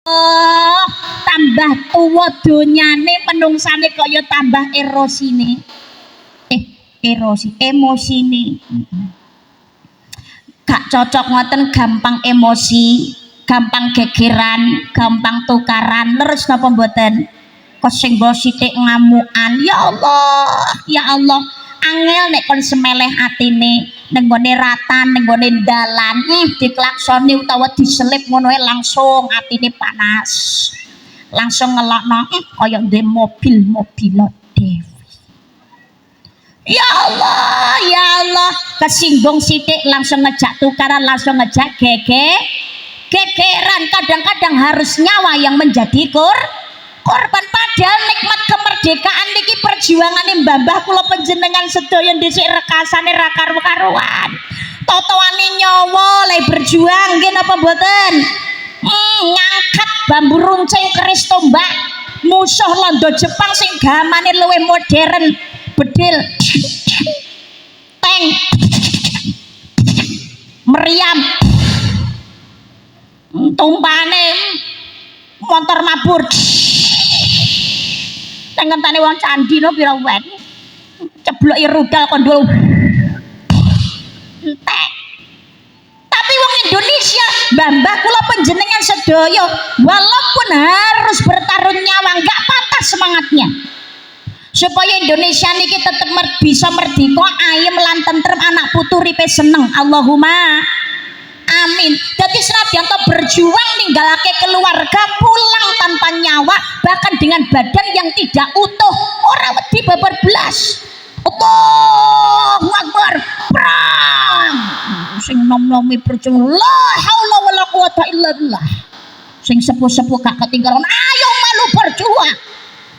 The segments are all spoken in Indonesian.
Oh, tambah tuwa donyane menungsane kaya tambah erosine. Erosi, emosine. Gak cocok ngoten, gampang emosi, gampang gegeran, gampang tukaran, leres napa mboten? Kesenggo sithik ngamukan. Ya Allah, ya Allah. Angel nek kon semeleh atine nenggone ratan, nenggone dalan, diklaksoni utawa diselip ngono langsung atine panas. Langsung ngelokno kaya ndek mobil Dewi. Ya Allah, ya Allah, kesinggung sithik langsung ngejak tukaran, langsung ngejak gegeran. Kadang-kadang harus nyawa yang menjadi korban. Padahal nikmat kemerdekaan niki perjuangane mbah-mbah kula panjenengan sedaya dhisik rekasane ra karu-karuan. Totoane nyawa le berjuang nggih napa mboten? Ngangkat bambu runcing keris tombak musuh londo Jepang sing gamane luwih modern, bedil tank meriam tumpane motor mabur tengentane wong candi no pira wen cebloki rudal kondol entek. Tapi wong Indonesia mbah-mbah kula panjenengan sedaya walaupun harus bertaruh nyawa enggak patah semangatnya supaya Indonesia niki tetap bisa merdeka, ayem lan tentrem, anak putu ripe seneng. Allahumma amin. Jadi senadyan berjuang ninggalake keluarga pulang tanpa nyawa, bahkan dengan badan yang tidak utuh, ora wedi babar blas. Allahu Akbar, perang. Sing nom-nomi berjuang la haula wala quwata illa billah. Sing sepuh-sepuh gak ketinggalan, ayo melu berjuang,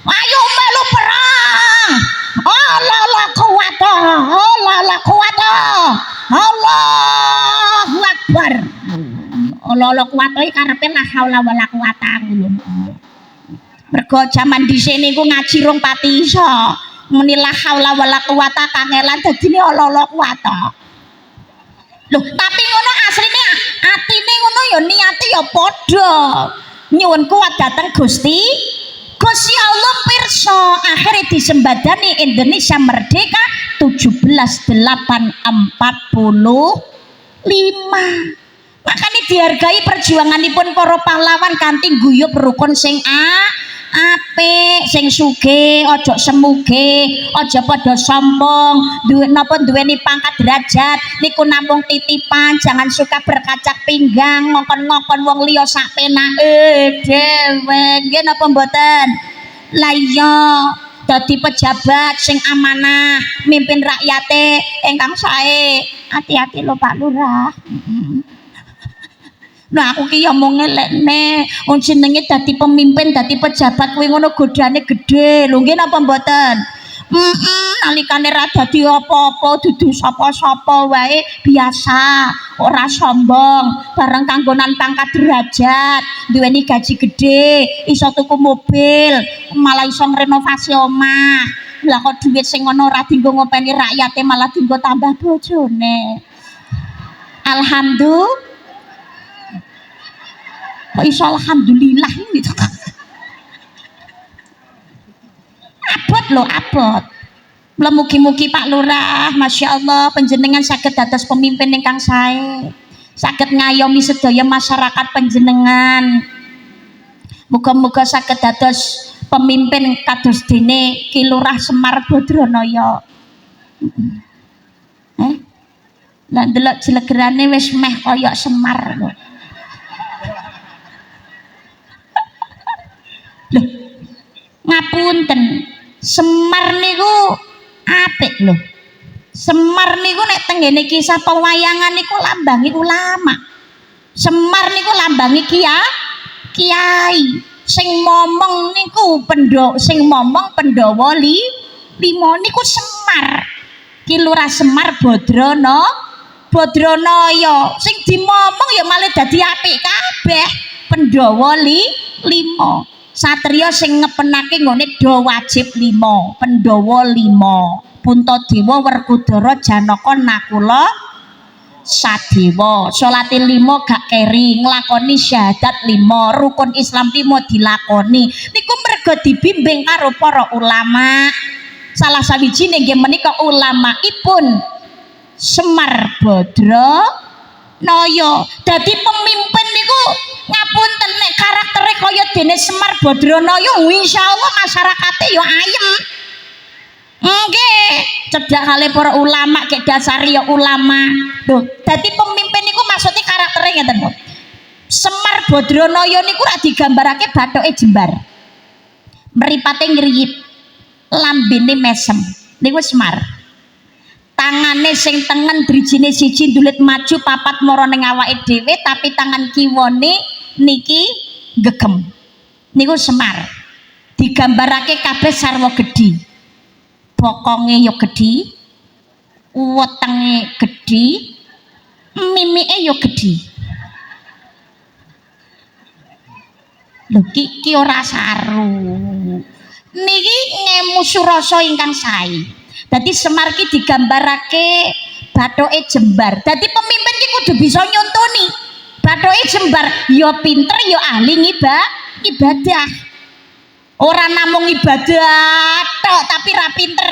ayo melu perang. Allah la quwata, Allah la quwata, Allahu Akbar. Allah la quwata iki karepe la haula wala quwata ngono. Mergo jaman dhisik niku ngaji rong pati iso. Muni la haula wala quwata kangelan dadine Allah la quwata. Loh, tapi ngono asline atine ngono ya niate ya padha. Nyuwun kuat dateng Gusti Allah pirsa akhirnya disembadani Indonesia merdeka 17.845. Makanya dihargai perjuanganipun para pahlawan kanthi guyub rukun sing apik, sing sugih aja semuge, aja padha sombong, duwe napa duweni pangkat derajat niku namung titipan, jangan suka berkacak pinggang ngongkon-ngongkon wong liya sak penake dhewe. Nggih napa mboten? Lah iya dadi pejabat sing amanah, mimpin rakyate ingkang sae. Hati-hati lho Pak Lurah. Nah aku ki ya mau ngelekne wong jenenge dadi pemimpin, dadi pejabat kuwi ngono godane gede lho nggih napa mboten? Nalikane ra dadi apa-apa dudu sapa-sapa wae biasa, ora sombong, bareng kanggonan pangkat derajat, duweni gaji gede, iso tuku mobil, malah iso ngrenovasi omah. Lah kok duit sing ngono ora dienggo ngopeni rakyate malah dienggo tambah bojone. Alhamdulillah. Kok iso alhamdulillah gitu. Abot lho abot. Mugi-mugi Pak Lurah, Masya Allah panjenengan saged dados pemimpin ingkang sae, saged ngayomi sedaya masyarakat panjenengan. Muga-muga saged dados pemimpin kados dene Ki Lurah Semar Badranaya. Lah ndelok jelegerane wis meh kaya Semar lho. Loh, ngapunten, Semar niku apik lho. Semar niku nek tenggene kisah pewayangan niku lambangi ulama. Semar niku lambangi kiai. Sing momong niku sing momong Pandhawa 5 niku Semar. Ki Lurah Semar Badranaya. Sing dimomong ya malah dadi apik kabeh. Pandhawa 5. Satria sing ngepenake nggone do wajib 5, Pandhawa 5, Puntadewa Werkudara Janaka Nakula sadewa, salate 5 gak keri, nglakoni syahadat 5, rukun Islam 5 dilakoni. Niku mergo dibimbing karo para ulama. Salah sawijine nggih menika ulamaipun Semar Badranaya. Dadi pemimpin niku ngapunten nek karaktere kaya dene Semar Badranaya insyaallah masyarakate ya ayem. Nggih, cedhak kali para ulama kek dasar ya ulama. Lho, dadi pemimpin niku maksudnya karaktere ngeten lho. Semar Badranaya niku rak digambarake bathuke jembar. Mripate ngriyip, lambene mesem. Niku Semar. Tangane sing tengen drijine siji ndulit maju papat mara ning awake dhewe tapi tangan kiwane niki gegem. Niku Semar. Digambarake kabeh sarwa gedhi. Bokonge ya gedhi, wetenge gedhi, mimike ya gedhi. Lho iki ora saru. Niki ngemu surasa ingkang sae. Dadi Semar ki digambarake bathuke jembar. Dadi pemimpin ki kudu bisa nyontoni. Bathuke jembar ya pinter ya ahli ibadah. Ora namung ibadah tok tapi ra pinter,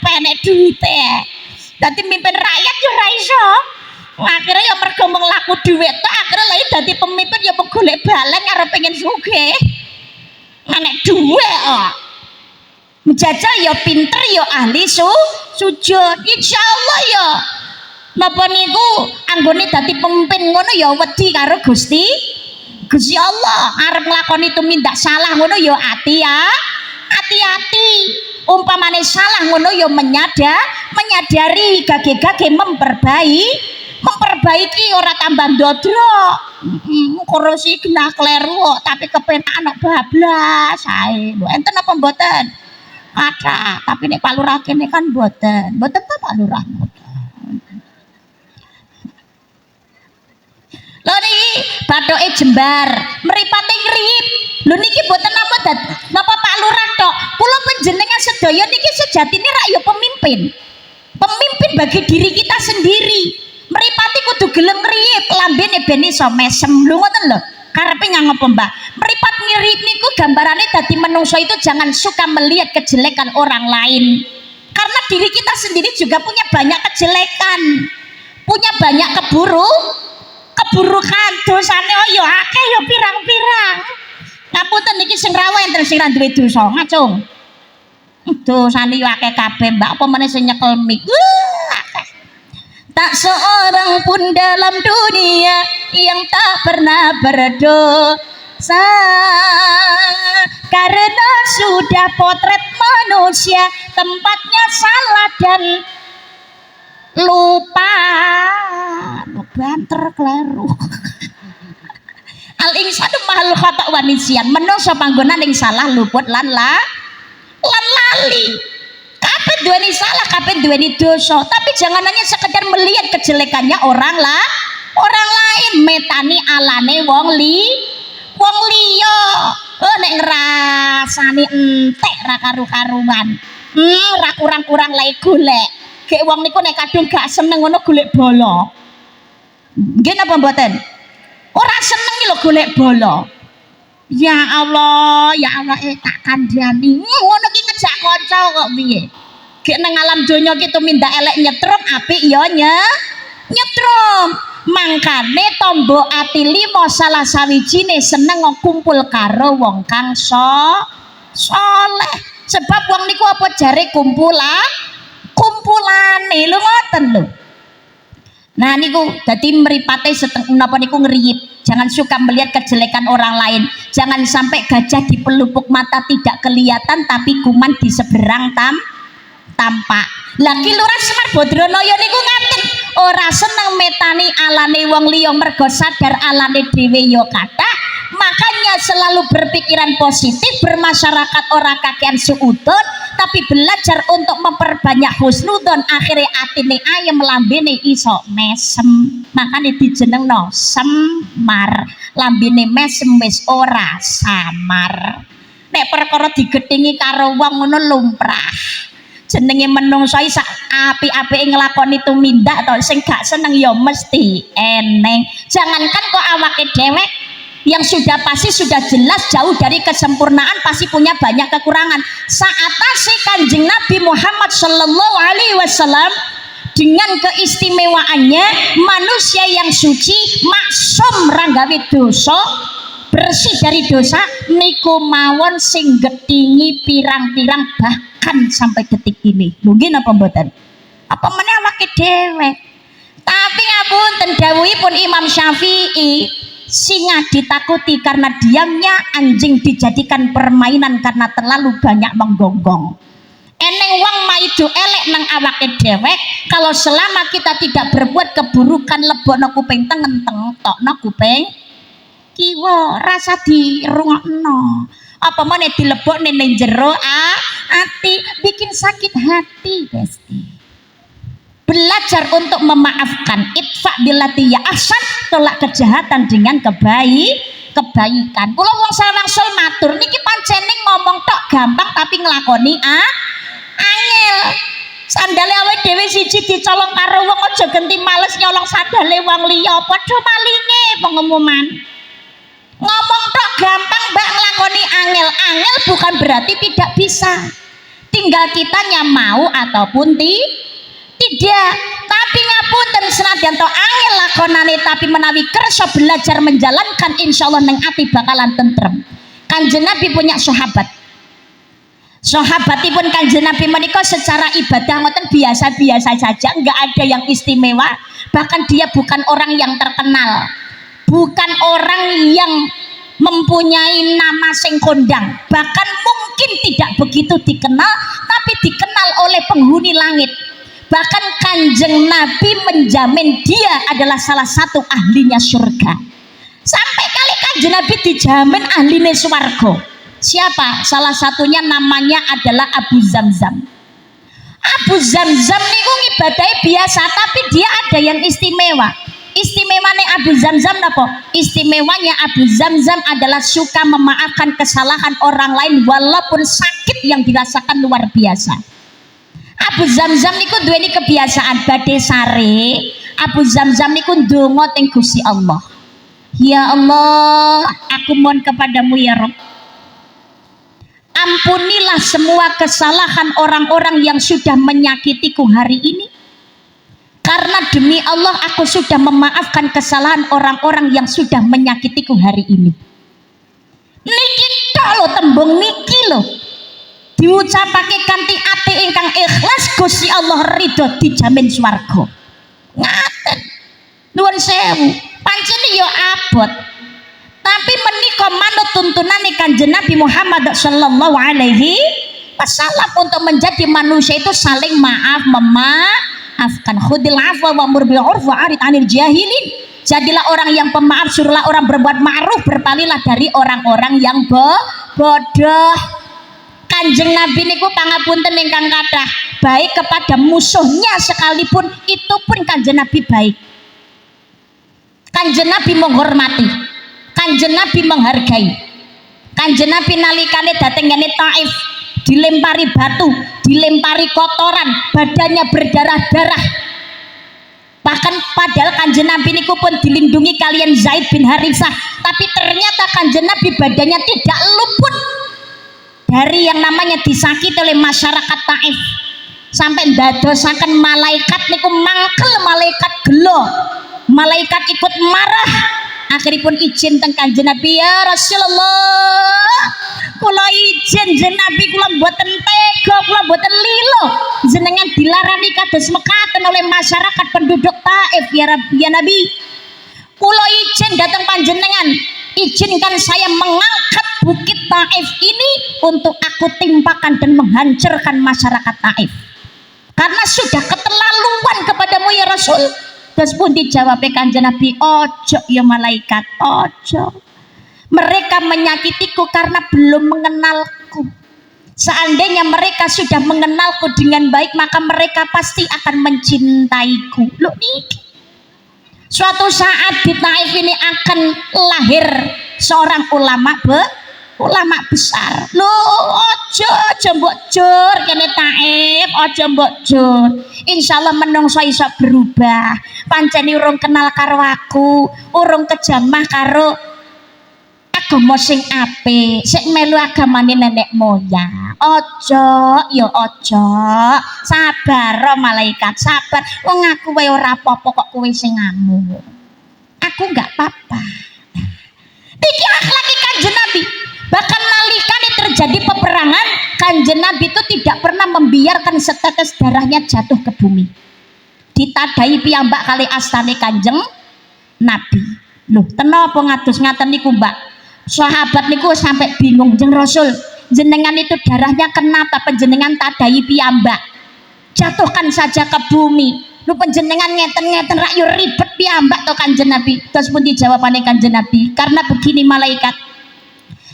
penek duwite. Dadi mimpin rakyat yo ora iso. Akhire ya mergo mlaku dhuwit tok, akhire lha dadi pemimpin ya golek balen karo pengen sugih. Nek dhuwit kok. Menjajal ya pinter ya ahli sujud. Insyaallah ya. Napa niku anggone dadi pemimpin ngono ya wedi karo Gusti Allah. Arep nglakoni tumindak salah ngono ya hati-hati. Umpamane salah ngono ya menyadari gage-gage memperbaiki ora tambah ndodrok. Korupsi kena kleru tapi kepenak anak bablas ae. Lho enten apa mboten? Ada, tapi nek Pak Lurah kene kan mboten ta Pak Lurah. Lho niki bathuke jembar, mripate ngriyip. Lho niki mboten napa Pak Lurah tok. Kula panjenengan sedaya niki sejatine rak ya pemimpin. Pemimpin bagi diri kita sendiri. Mripate kudu gelem ngriyip, lambene ben iso mesem. Lho ngoten lho. Karepe ngapa Mbah? Mripat ngriyip niku gambarane dadi menungso itu jangan suka melihat kejelekan orang lain. Karena diri kita sendiri juga punya banyak kejelekan. Punya banyak keburukan, dosane ya akeh ya pirang-pirang. Ngapunten niki sing rawuh enten sing ra duwe dosa, ngacung. Dosane ya akeh kabeh, Mbak, apa meneh sing nyekel mik. Tak seorang pun dalam dunia yang tak pernah berdosa, karena sudah potret manusia tempatnya salah dan lupa. Banter kleru. Al insanu makhluk khata wa nisyan. Menungso panggonan ing salah luput lan lali. Kabeh duweni salah, kabeh duweni dosa, tapi jangan hanya sekedar melihat kejelekannya orang lain, metani alane wong liya. Nek ngrasani entek ra karu-karuan. Ra kurang-kurang lae golek. Gek wong niku nek kadung gak seneng ngono golek bolo. Nggih napa mboten? Ora seneng lho golek bolo. Ya Allah tak kandhani. Ngono ki ngejak kanca kok piye? Gek nang alam donya ki tumindak elek nyetrum, apik ya nyetrum. Mangkane tombo ati 5 salah sawijine seneng kumpul karo wong kang saleh. Sebab wong niku apa jare kumpulane lho ngoten lho. Nah niku dadi mripate napa niku ngriyip. Jangan suka melihat kejelekan orang lain. Jangan sampai gajah di pelupuk mata tidak kelihatan tapi kuman di seberang tampak. Lagi Lurah Semar Badranaya niku ngaten, ora seneng metani alane wong liya mergo sadar alane dhewe ya kathah. Makanya selalu berpikiran positif, bermasyarakat orang kakean suudon, tapi belajar untuk memperbanyak husnudon. Akhirnya atine ayem lambene iso mesem. Makanya dijenengno Semar. Lambene mesem wis ora samar. Nek perkara digedhingi karo wong ngono lumrah. jenenge menungso sak apik-apike nglakoni tumindak to sing gak seneng ya mesti eneng. Jangankan kok awake dewek yang sudah pasti sudah jelas jauh dari kesempurnaan, pasti punya banyak kekurangan. Saatase Kanjeng Nabi Muhammad sallallahu alaihi wasallam dengan keistimewaannya manusia yang suci, maksum ranggawe dosa, bersih dari dosa niku mawon sing getingi pirang-pirang bahkan sampai detik ini. Mungkin apa mboten? Apa meneh awake dhewe. Tapi ngapunten dawuhipun Imam Syafi'i, singa ditakuti karena diamnya, anjing dijadikan permainan karena terlalu banyak menggonggong. Eneng wong maido elek nang awake dewek, kalau selama kita tidak berbuat keburukan lebokno kuping tengen tengtokno kuping kiwa, rasa dirungokno. Apa meneh dilebokne ning jero ati, bikin sakit hati, Besti. Belajar untuk memaafkan, itfa billati ya ahsan, tolak kejahatan dengan kebaikan. Kula wong sawangsul matur niki pancene ngomong tok gampang tapi nglakoni angel. Sandale awake dhewe siji dicolong karo wong, aja genti males nyolong sandale wong liya, padha malinge pengumuman. Ngomong tok gampang mbak, nglakoni angel. Angel bukan berarti tidak bisa, tinggal kitanya mau ataupun tidak. Tapi ngapunten senajan to angel lakonane tapi menawi kersa belajar menjalankan, insyaallah neng ati bakalan tentrem. Kanjeng Nabi punya sahabatipun Kanjeng Nabi menika secara ibadah ngoten biasa-biasa saja, enggak ada yang istimewa. Bahkan dia bukan orang yang terkenal, bukan orang yang mempunyai nama sing kondang, bahkan mungkin tidak begitu dikenal, tapi dikenal oleh penghuni langit. Bahkan Kanjeng Nabi menjamin dia adalah salah satu ahlinya surga. Sampai kali Kanjeng Nabi dijamin ahlinya swarga. Siapa? Salah satunya namanya adalah Abu Zamzam. Abu Zamzam niku ngibadahe biasa, tapi dia ada yang istimewa. Istimewanya Abu Zamzam napa? Istimewanya Abu Zamzam adalah suka memaafkan kesalahan orang lain walaupun sakit yang dirasakan luar biasa. Abu Zamzam niku duweni kebiasaan badhe sare. Abu Zamzam niku ndonga teng Gusti Allah. Ya Allah, aku mohon kepadamu ya Rabb, ampunilah semua kesalahan orang-orang yang sudah menyakitiku hari ini. Karena demi Allah aku sudah memaafkan kesalahan orang-orang yang sudah menyakitiku hari ini. Niki tok lho, tembung niki lho diucapake kanthi ati ingkang ikhlas, Gusti Allah ridho, dijamin swarga. Ngaten. Nuwun sewu, pancen ya abot. Tapi menika manut tuntunane Kanjeng Nabi Muhammad sallallahu alaihi wasallam untuk menjadi manusia itu saling maaf, memaafkan. Khudil afwa wa'mur bil 'urfi wa'rid 'anil jahilin. Jadilah orang yang pemaaf, suruhlah orang berbuat ma'ruf, berpalinglah dari orang-orang yang bodoh. Kanjeng Nabi niku pangapunten ingkang kathah, baik kepada musuhnya sekalipun itu pun Kanjeng Nabi baik. Kanjeng Nabi menghormati, Kanjeng Nabi menghargai. Kanjeng Nabi nalikane dateng ngene Taif, dilempari batu, dilempari kotoran, badannya berdarah-darah. Bahkan padahal Kanjeng Nabi niku pun dilindungi kalian Zaid bin Harithah, tapi ternyata Kanjeng Nabi badannya tidak luput dari yang namanya disakiti oleh masyarakat Taif, sampai dadosaken malaikat niku mangkel, malaikat gelo, malaikat ikut marah. Akhiripun izin teng Kanjeng Nabi, ya Rasulullah, kula izin jeneng Nabi, kula mboten tega, kula mboten lilo jenengan dilarani kados mekaten oleh masyarakat penduduk Taif, ya Nabi. Kula izin datang panjenengan, izinkan saya mengangkat bukit Taif ini untuk aku timpakan dan menghancurkan masyarakat Taif, karena sudah keterlaluan kepadamu ya Rasul. Terus pun dijawab Kanjeng Nabi, ojo ya malaikat, ojo. Mereka menyakitiku karena belum mengenalku. Seandainya mereka sudah mengenalku dengan baik, maka mereka pasti akan mencintaiku. Loh niki, suatu saat di Taif ini akan lahir seorang ulama ulama besar. Lho, aja mbok jur kene taib, aja mbok jur. Insyaallah menungso iso berubah. Pancen urung kenal karo aku, urung kejamah karo agama sing apik, sik melu agamane nenek moyang. Aja, ya aja. Sabar malaikat, sabar. Wong aku wae ora apa-apa kok kowe sing ngamuk. Aku enggak apa-apa. Iki akhlak Kanjeng Nabi. Bahkan nalikane terjadi peperangan, Kanjeng Nabi itu tidak pernah membiarkan setetes darahnya jatuh ke bumi. Ditadai piyambak kali astane Kanjeng Nabi. Loh, tenapa ngados ngaten niku, Mbak? Sahabat niku sampai bingung, Jeng Rasul, jenengan itu darahnya kenapa penjenengan tadai piyambak? Jatuhkan saja ke bumi. Lu penjenengan ngeten-ngeten rak yo ribet piyambak to Kanjeng Nabi. Terus pun dijawabane Kanjeng Nabi, karena begini malaikat,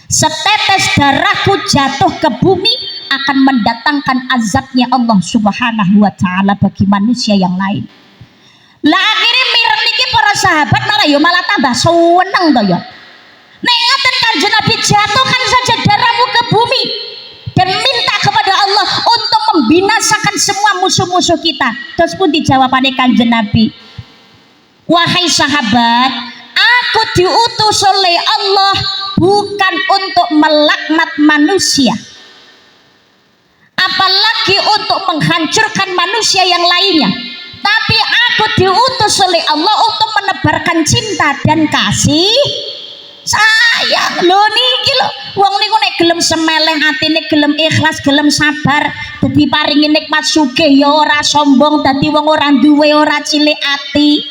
setetes darahku jatuh ke bumi akan mendatangkan azabnya Allah Subhanahu wa taala bagi manusia yang lain. Lah akhirnya mireng niki para sahabat malah tambah seneng to ya. Nek ngaten Kanjeng Nabi, jatuhkan saja darahmu ke bumi dan minta kepada Allah untuk membinasakan semua musuh-musuh kita. Terus pun dijawabane Kanjeng Nabi, wahai sahabat, aku diutus oleh Allah bukan untuk melaknat manusia, apalagi untuk menghancurkan manusia yang lainnya, tapi aku diutus oleh Allah untuk menebarkan cinta dan kasih sayang. Lho niki lho, wong niku nek gelem semeleh atine, gelem ikhlas, gelem sabar, dadi paringi nikmat sugih ya ora sombong, dadi wong ora duwe, ora cilik ati,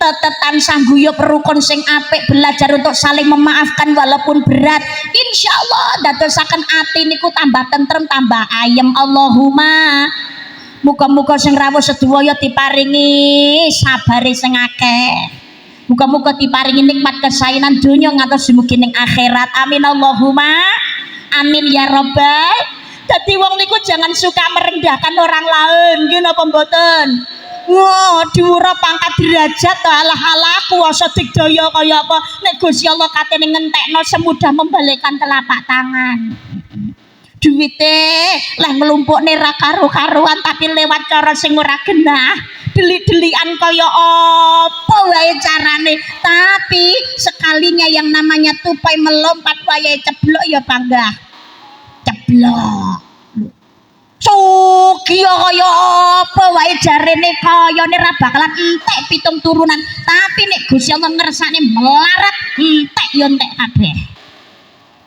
tetetan sangguyup rukun sing apik, belajar untuk saling memaafkan walaupun berat. Insyaallah dadosaken ati niku tambah tentrem, tambah ayem. Allahumma muga-muga sing rawuh sedaya diparingi sabare sing akeh. Muga-muga diparingi nikmat kesaenan dunya ngantos mugi ning akhirat. Amin Allahumma amin ya rabbal. Dadi wong niku jangan suka merendahkan orang lain, nggih napa mboten? Wah, dhuwur pangkat derajat to, alah-alah kuwasa digdaya kaya apa. Nek Gusti Allah katene ngentekno semudah membalikkan telapak tangan. Duwite lah nglumpukne ra karo-karuan tapi lewat cara sing ora genah. Delik-delikan kaya apa wae carane, tapi sekalinya yang namanya tupai melompat wae ceblok ya bangga ceblok. Sugih kaya apa wae jarene kayane ra bakalan entek 7 turunan, tapi nek Gusti Allah ngersane melarat entek ya entek kabeh.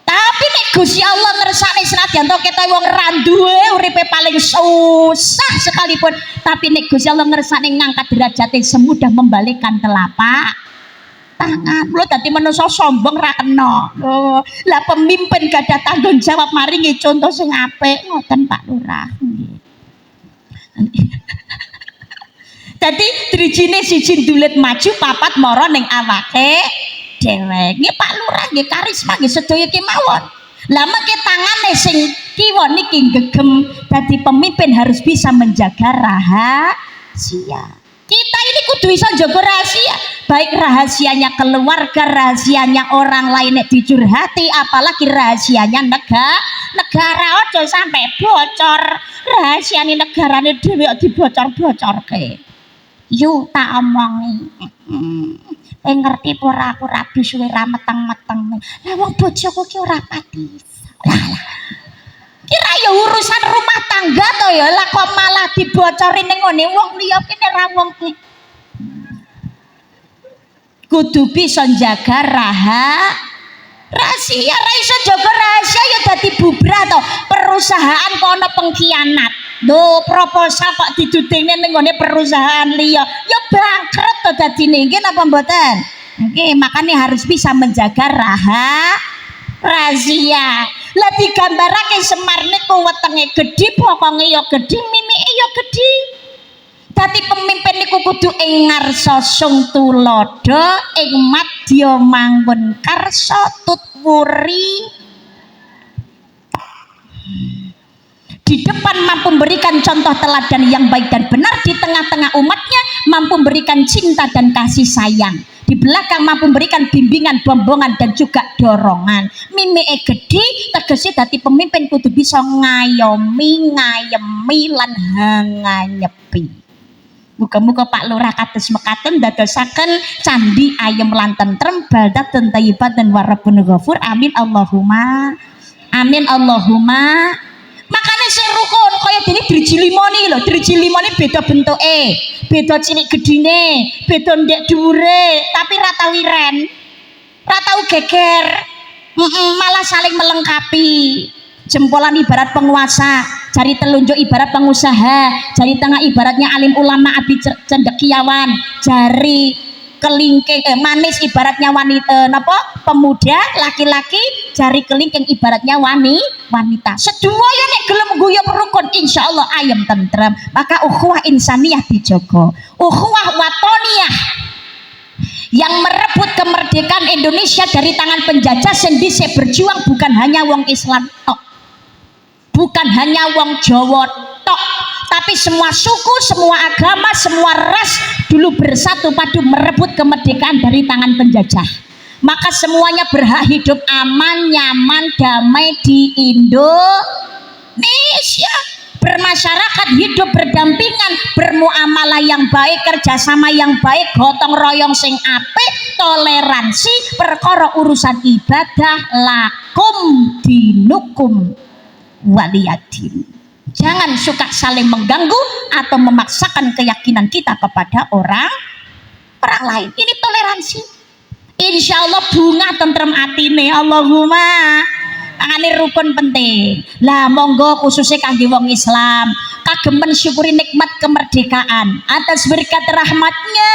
Tapi nek Gusti Allah ngersane senadyan to kita wong ra duwe uripe paling susah sekalipun, tapi nek Gusti Allah ngersane ngangkat derajate semudah membalikkan telapak tangan. Lho dadi manusa sombong ra kena. Lho, lah pemimpin gadah tanggung jawab maringi contoh sing apik ngoten Pak Lurah. Dadi drijine siji ndulit maju, papat mara ning awake dhewe. Nggih Pak Lurah nggih karisma nggih sedaya kemawon. Lah mengke tangane sing kiwa niki gegem, dadi pemimpin harus bisa menjaga rahasia. Kita ini kudu bisa jaga rahasia, baik rahasianya keluarga, rahasianya orang lain nek dicurhati, apalagi rahasianya negara. Ojo sampai bocor rahasiane negarane dhewe dibocor-bocorke. Yu tak omongi. Ngerti ora aku rabi suwe ra meteng-meteng. Lah wong bojoku ki ora pati. Lah kira ya urusan rumah tangga to ya, lah kok malah dibocori ning ngene wong liya kene ra wong ki. Kudu bisa jaga rahasia, ra iso jaga rahasia ya dadi bubrah to. Perusahaan kok ana pengkhianat. Lho proposal kok didudingne ning ngene perusahaan liya, ya bangkrut to dadine. Nggih napa mboten? Nggih, makanya harus bisa menjaga rahasia. Lah digambarake Semar niku wetenge gedhi, pokonge ya gedhi, mimike ya gedhi. Dadi pemimpin niku kudu ing ngarsa sung tulodo, ing madya manggon karsa tutwuri. Di depan mampu memberikan contoh teladan yang baik dan benar, di tengah-tengah umatnya mampu memberikan cinta dan kasih sayang. di belakang mampu memberikan bimbingan, bombongan dan juga dorongan. Mimike gede tegese dadi pemimpin kudu bisa ngayemi lan hanganyepi. Muga-muga Pak Lurah kados mekaten dadosaken candi ayem lan tentrem baldatun thayyibatun wa rabbun ghafur. Amin Allahumma. Amin Allahumma. Makanya sing rukun kaya dene driji limoni lho, driji limoni beda bentuke, beda cilik gedine, beda ndek dhuwure, tapi ra tau iren, ra tau geger. Malah saling melengkapi. Jempolan ibarat penguasa, jari telunjuk ibarat pengusaha, jari tengah ibaratnya alim ulama abdi cendekiawan, jari kelingking manis ibaratnya wanita pemuda laki-laki, jari kelingking ibaratnya wanita. Sedoyo nek gelem guyub rukun insyaallah ayem tentrem. Maka ukhuwah insaniyah dijogo, ukhuwah watoniyah yang merebut kemerdekaan Indonesia dari tangan penjajah sendiri berjuang bukan hanya wong Islam tok, bukan hanya wong Jawa tok, tapi semua suku, semua agama, semua ras dulu bersatu padu merebut kemerdekaan dari tangan penjajah. Maka semuanya berhak hidup aman, nyaman, damai di Indonesia, bermasyarakat, hidup berdampingan, bermuamalah yang baik, kerjasama yang baik, gotong royong sing apik, toleransi, perkara urusan ibadah, lakum dinukum waliyadin. Jangan suka saling mengganggu atau memaksakan keyakinan kita kepada orang lain. Ini toleransi. Insya Allah bunga tentrem atine. Allahumma. Tangane rukun penting. Lah monggo khususnya kangge wong Islam kagem mensyukuri nikmat kemerdekaan atas berkat rahmatnya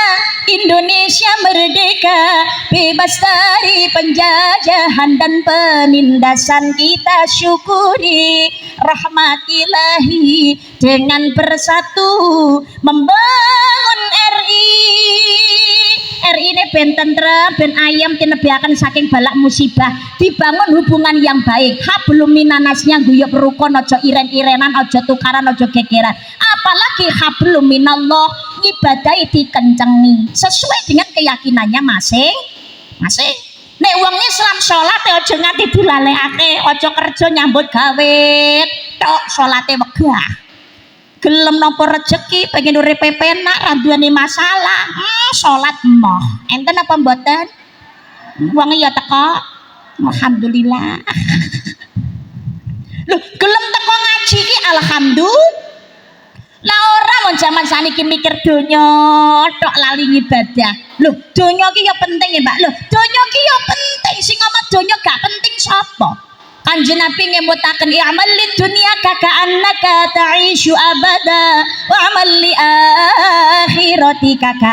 Indonesia merdeka, bebas dari penjajahan dan penindasan. Kita syukuri rahmat ilahi dengan bersatu membangun RI ini ben tentrem, ben ayam tinebiakan saking balak musibah, dibangun hubungan yang baik. Hablum minanasnya guyub rukun, ojo iren-irenan, ojo tukaran, ojo gegeran. Apalagi hablum minallah, ngibadahi dikencengi sesuai dengan keyakinannya masing-masing. Nek wong Islam sholat ojo nganti dilalekake, ojo kerja nyambut gawe tok salate wegah. Gelem nopo rezeki pengen uripe penak ra duweni masalah, salat moh enten apa mboten? Wong ya teko alhamdulillah. Lho gelem teko ngaji iki alhamdulillah. Lah ora mon jaman saniki mikir donya tok lali ibadah. Lho donya ki ya penting ya Mbak. Lho donya ki ya penting, sing ngomong donya gak penting sapa? Kanjeng Nabi ngemutaken i'mal lid dunya ka'annaka ta'ishu abada wa amal li akhirati ka'annaka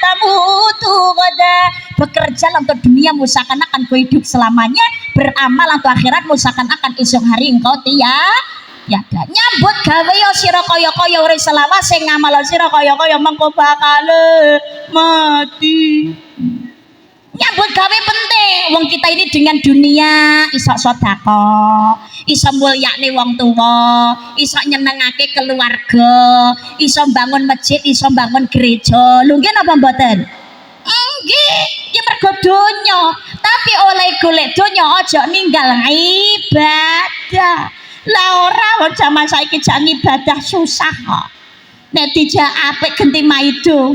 tamutu gada. Bekerja untuk dunia seakan-akan kau hidup selamanya, beramal untuk akhiratmu seakan-akan esok hari engkau tiada. Nyambut gawe yo sira kaya-kaya urip selawase, ngamal sira kaya-kaya mengko bakal mati. Nyambut gawe penting. Wong kita ini dengan dunia iso sedekah, iso mulyakne wong tuwa, iso nyenengake keluarga, iso bangun masjid, iso bangun gereja. Lho nggih napa mboten? Nggih, ya mergo donya. Tapi oleh golek donya aja ninggal ibadah. Lah ora wong jaman saiki jak ibadah susah kok. Nek dijak apik genti maido.